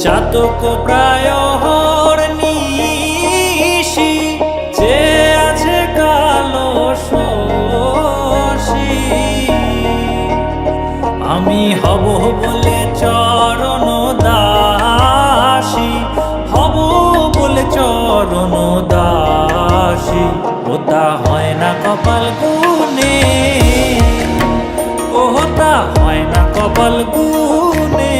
চাতক প্রায় নিশি যে আছে কালো শশী, আমি হব বলে চরণ দাসী, হব বলে চরণ দাসী। ওটা হয় না কপাল গুনে, ওটা হয় না কপাল গুনে।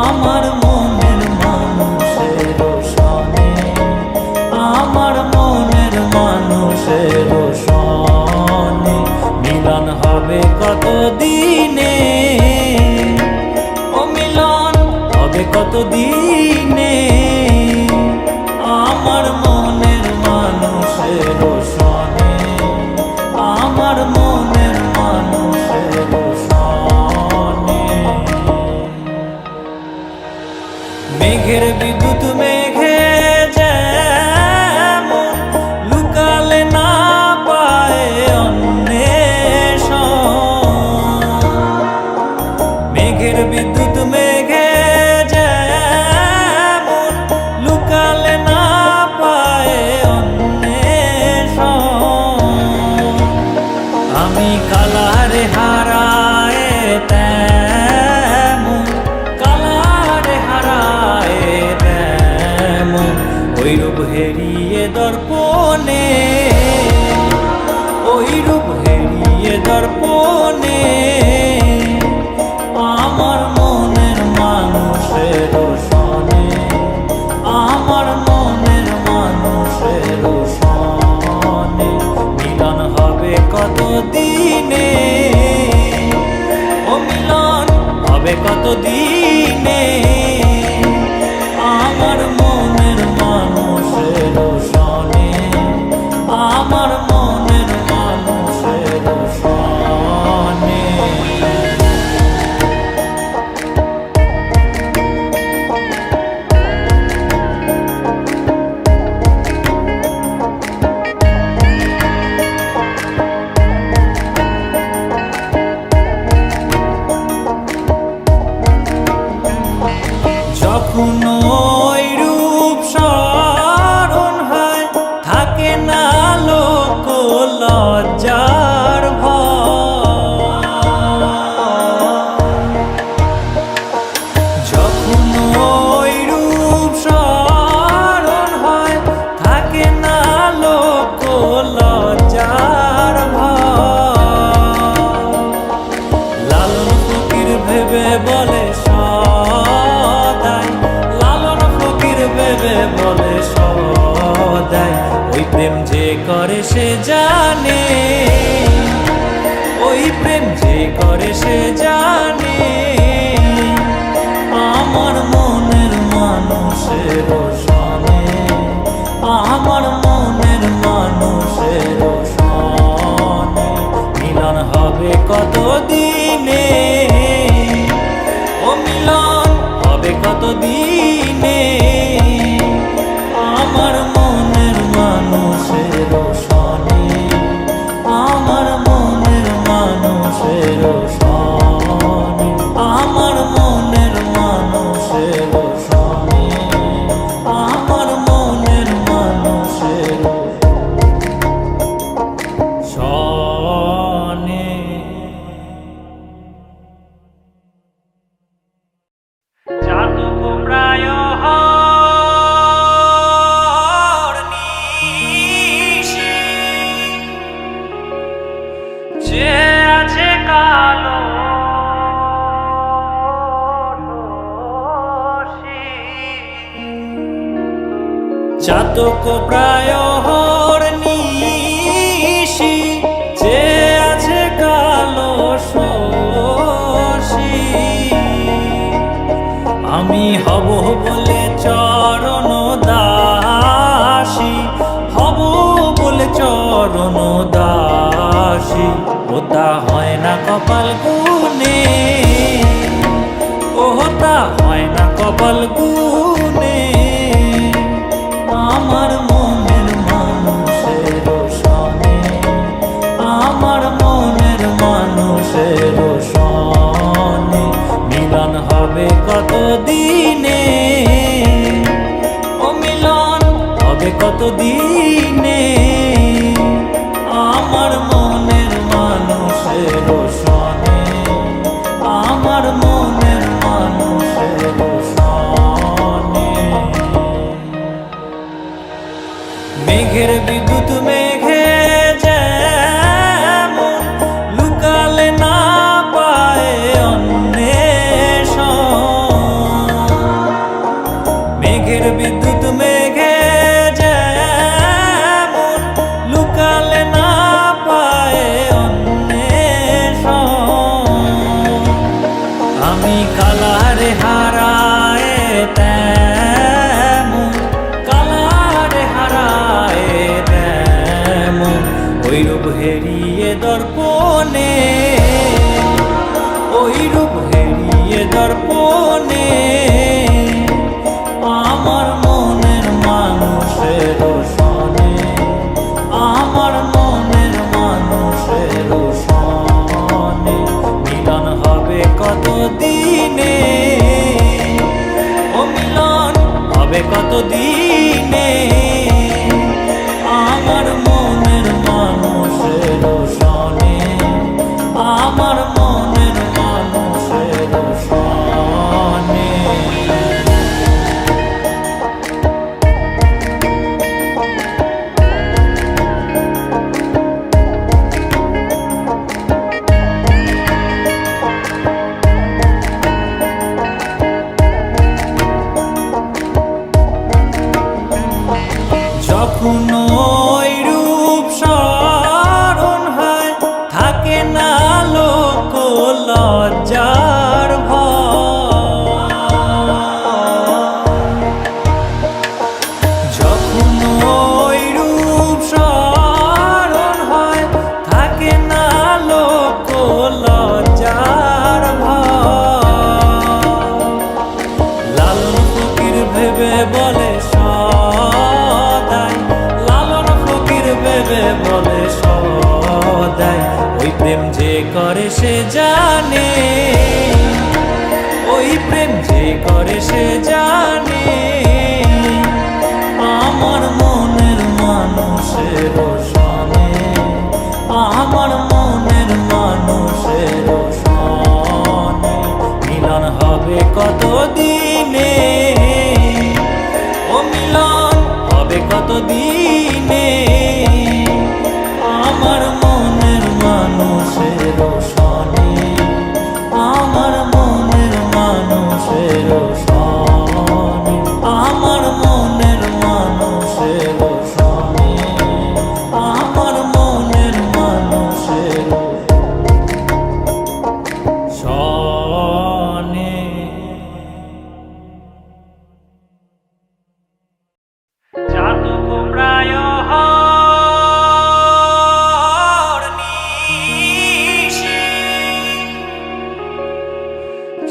আমার মনের মানুষের সনে, আমার মনের মানুষের সনে মিলন হবে কত দিনে, ও মিলন হবে কত দিনে। আমার মনের মানুষের সনে, আমার মনের মানুষের সনে। মেঘের বিদ্যুৎ মেঘে যেমন লুকালে না পায় অন্বেষণ, মেঘের বিদ্যুৎ মেঘে যেমন লুকালে না পায় অন্বেষণ। আমি কালারে হারায় তেমন, কালারে হারায় তেমন ওই রূপ হেরিয়ে দর্পণে, ওই রূপ হেরিয়ে দর্পণে। আমার মনের মানুষের সনে, আমার মনের মানুষের সনে মিলন হবে কত দিনে, ও মিলন হবে কত দিনে। আমার মনের মানুষের সনে, আমার মনের মানুষের সনে। যখন ওই রূপ স্মরণ হয় থাকে না লোক লজ্জার ভয়, যখন ওই রূপ স্মরণ হয় থাকে না লোক লজ্জার ভয়। লালন ফকির ভেবে বলে সদাই, লালন ফকির ভেবে বলে সদাই ওই প্রেম যে করে সে জানে, ওই প্রেম যে করে সে জানে। আমার মনের মানুষের সনে, আমার মনের মানুষের সনে মিলন হবে কত দিনে, ও মিলন হবে কত দিনে। আমার মনের মানুষের সনে, আমার মনের মানুষের সনে, আমার মনের মানুষের সনে, আমার মনের মানুষের সনে। চাতক প্রায় নিশি যে আছে কালো শশী, চাতক প্রায় নিশি যে আছে কালো শশী। আমি হব বলে চরণ দাসী, হব বলে চরণ দাসী। ওটা হয় না কপাল গুনে, ওটা হয় না কপাল গুনে। আমার মনের মানুষের সনে, আমার মনের মানুষের সনে মিলন হবে কত দিন। বিদ্যুৎ মেঘে যেমন লুকালে না পায় অন্বেষণ, আমি কালারে হারায় তেমন, কালারে হারায় তেমন ওই রূপ হেরিয়ে দর্পণে, ওই রূপ হেরিয়ে দর্পণে আমার মনের মানুষের সনে, আমার মনের মানুষের সনে মিলন হবে কত দিনে, ও মিলন হবে কত দিনে আমার মনের মানুষের সনে, আমার মনের মানুষের সনে। যখন ওই রূপ স্মরণ হয় থাকে না লোক লজ্জার ভয়, যখন ওই রূপ স্মরণ হয় থাকে না লোক লজ্জার ভয়, লালন ফকির ভেবে বলে বলে সদাই ওই প্রেম যে করে সে জানে, ওই প্রেম যে করে সে জানে আমার মনের মানুষের সনে, আমার মনের মানুষের সনে মিলন হবে কত দিনে, ও মিলন হবে কত দিনে আমার মনের মানুষের সনে, আমার মনের মানুষের সনে, আমার মনের মানুষের সনে, আমার মনের মানুষের সনে। চাতক প্রায়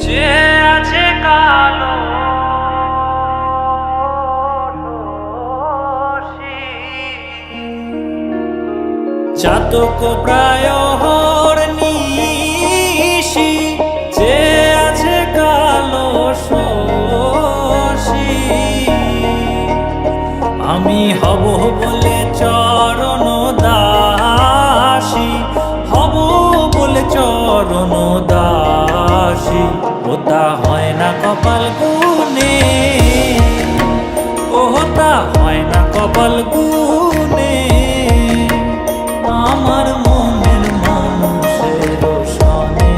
যে আছে কালো চাতক প্রায় নিশি, যে আছে কালো শশী আমি হব বলে চরণ দাসী, হব বলে চরণ দাসী ওটা হয় না কপাল গুনে, ওটা হয় না কপাল গুনে আমার মনের মানুষের সনে,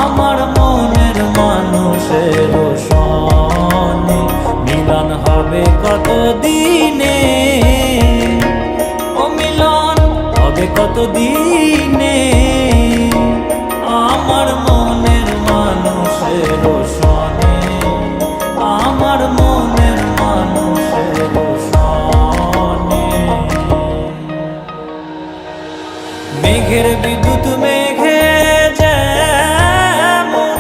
আমার মনের মানুষের সনে মিলন হবে কত দিনে, ও মিলন হবে কত দিনে আমার মনের মানুষের সনে, আমার মনের মানুষের সনে। মেঘের বিদ্যুৎ মেঘে যেমন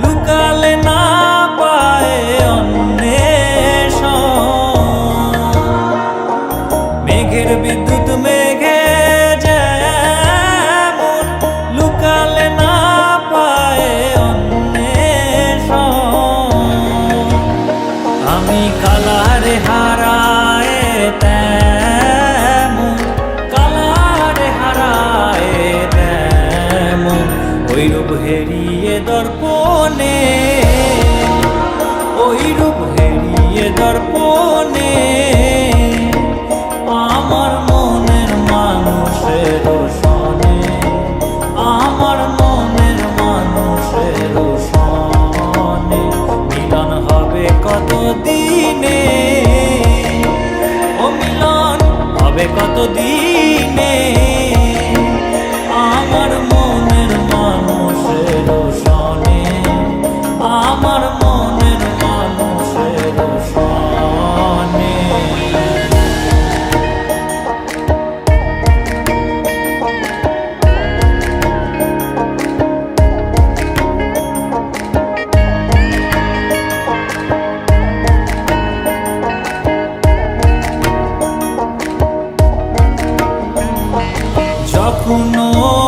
লুকালে না পায় অন্বেষণ, মেঘের বিদ্যুৎ মেঘে যেমন লুকালে না পায় অন্বেষণ, আমি কালারে হারায় তেমন, কালারে হারায় তেমন ওই রূপ হেরিয়ে দর্পণে, ওই রূপ হেরিয়ে দর্পণে আমার মনের মানুষের সনে, আমার মনের মানুষের সনে মিলন হবে কত দিনে, কখনো